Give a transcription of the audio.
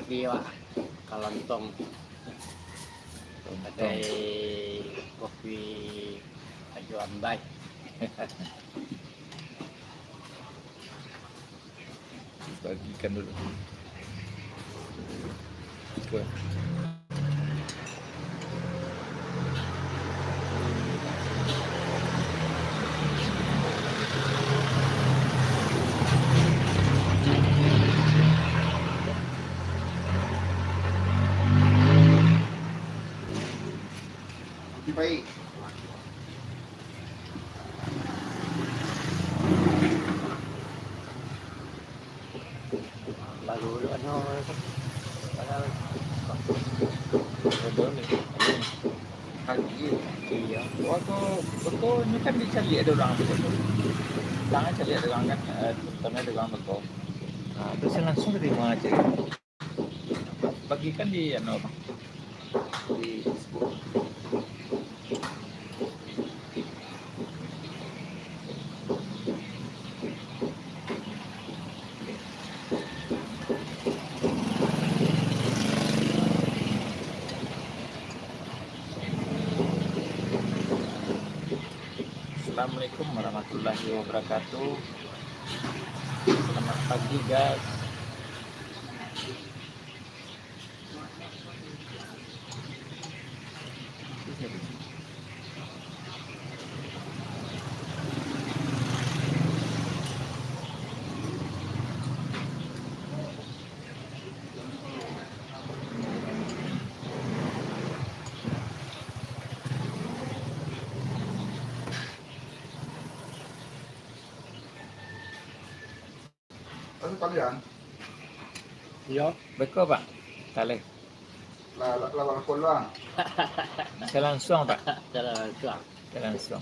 kopi Pak. Kalontong. Ada kopi Aju Ambai. Bagikan dulu. Coba. Baik. Baru ano padahal Betul ni. Pagi. iya. Waktu ini kan dicari ada orang betul. Jangan cari ada orang kan, karena ada orang betul. Nah, terus langsung terima aja. Bagikan di di Facebook. Assalamualaikum warahmatullahi wabarakatuh. Selamat pagi guys. Ano kalian? Iya. Betul Pak. Kali. Lawan ko lang. Saya langsung Pak. Cara Saya langsung.